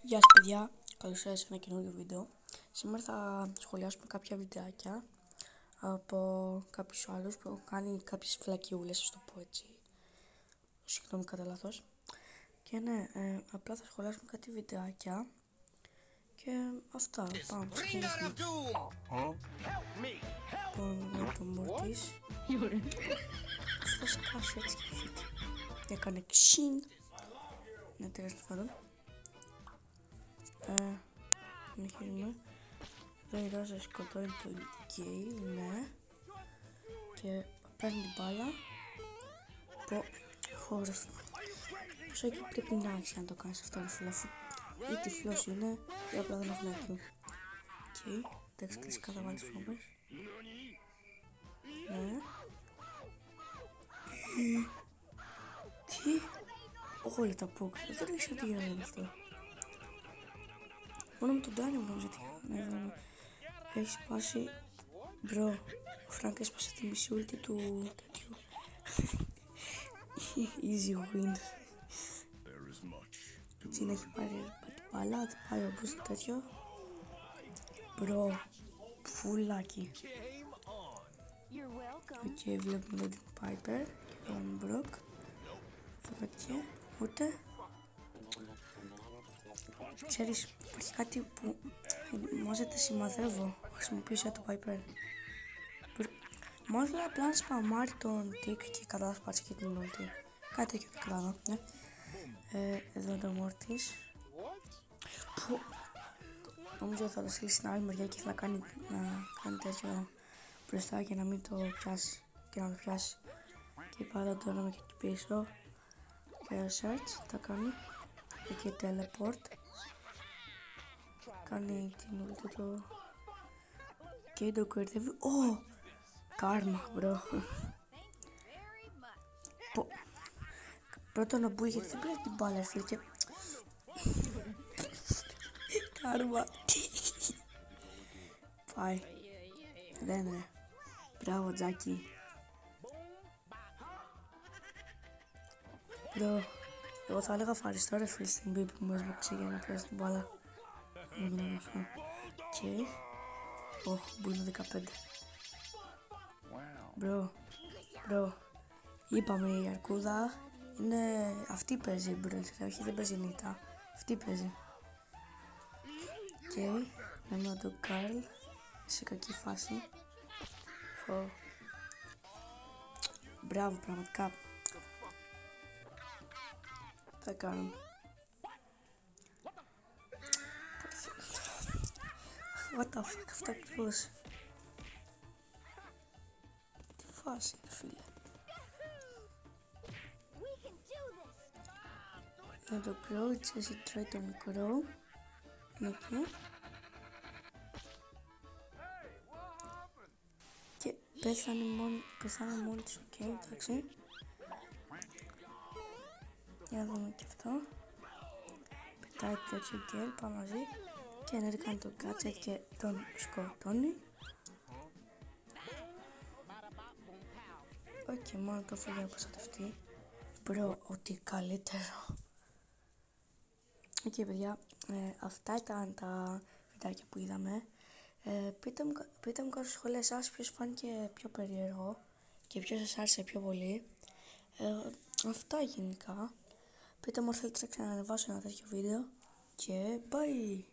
Γεια σας παιδιά, καλώς ήρθατε σε ένα καινούργιο βίντεο. Σήμερα θα σχολιάσουμε κάποια βιντεάκια από κάποιους άλλους που έχουν κάνει κάποιες φλακιούλες, ας το πω έτσι. Συγγνώμη κατά λάθος. Και ναι, απλά θα σχολιάσουμε κάτι βιντεάκια και αυτά, πάμε, ξεκινήσουμε. Λοιπόν, το Μόρτις θα σκάσει έτσι και φύγει. Έκανε ξύν. Ναι, τέλος πάντων. Συνεχίζουμε. Εδώ η Ρόζα σκοτώνει τον Γκέιλ, ναι. Και παίρνει την μπάλα. Χωρίς. Πόσο εκεί πρέπει να έχεις να το κάνεις αυτό, ρε φίλε, αφού ή τυφλός είναι ή απλά δεν έχουν IQ. Οκ, εντάξει, κλειστικά θα βάλεις φόμπες. Ναι. Τι, όλα τα πόξα, δεν ήξερα τι γίνεται αυτό. Μόνο με τον Ντάνι μου νόμιζα τι γίνεται. Έχει σπάσει, μπρο, ο Φρανκ έσπασε τη μισή ούλτη του τέτοιου. Easy win. Έτσι να έχει πάρει την μπάλα, θα πάει ο Μπούς το τέτοιο. Μπρο, φουλάκι. Οκ, βλέπουμε εδώ την Piper και τον Brock. Θα πέτυχε, ούτε. Ξέρεις, υπάρχει κάτι που μάζεται σημαδεύω, χρησιμοποιήσα το Piper. Μόλις λέει απλά να σπαμάρει τον Tick και κατά θα σπάσει και την ulti. Κάτι τέτοιο δεν κατάλαβα, ναι. Εδώ το Mortis. Νομίζω θα το στείλει στην άλλη μεριά και θα κάνει τέτοιο μπροστά για να μην το πιάσει και να το πιάσει. Και πάντα το έκανα και εκεί πίσω. Και search, τα κάνει. Εκεί teleport. Κάνει την ulti του. Και το κορδεύει. Ω! Κάρμα, μπρο. Πρώτον ο Μπούι γιατί δεν πήρε την μπάλα, φίλε, και... Κάρμα. Πάει. Δεν ρε. Μπράβο, Τζάκι. Μπρο. Εγώ θα έλεγα ευχαριστώ ρε φίλε στην Μπίπη που μου έσβαξε για να πιάσει την μπάλα. Και... Ωχ, Μπούι 15. Μπρο, είπαμε η αρκούδα είναι, αυτή παίζει μπρο, όχι δεν παίζει νύχτα, αυτή παίζει. Και λέμε τον Καρλ σε κακή φάση. Μπράβο πραγματικά. Θα κάνουμε. What the fuck, αυτά ακριβώς. Φάση, φίλε. Να το Crow, έτσι εσύ τρώει το μικρό. Είναι εκεί. Και πέθανε μόνη της, οκ, εντάξει. Για να δούμε και αυτό. Πετάει τέτοιο γκέλ, πάμε μαζί. Και να κάνει τον Gadget και τον σκοτώνει. Οκ, μόνο το φύγει να προστατευτεί. Μπρο, ότι καλύτερο. Οκ, παιδιά, αυτά ήταν τα βιντεάκια που είδαμε. Πείτε μου κάτω στα σχόλια εσάς ποιος φάνηκε πιο περίεργο και ποιος σας άρεσε πιο πολύ. Αυτά γενικά. Πείτε μου αν θέλετε να ξανανεβάσω ένα τέτοιο βίντεο και bye!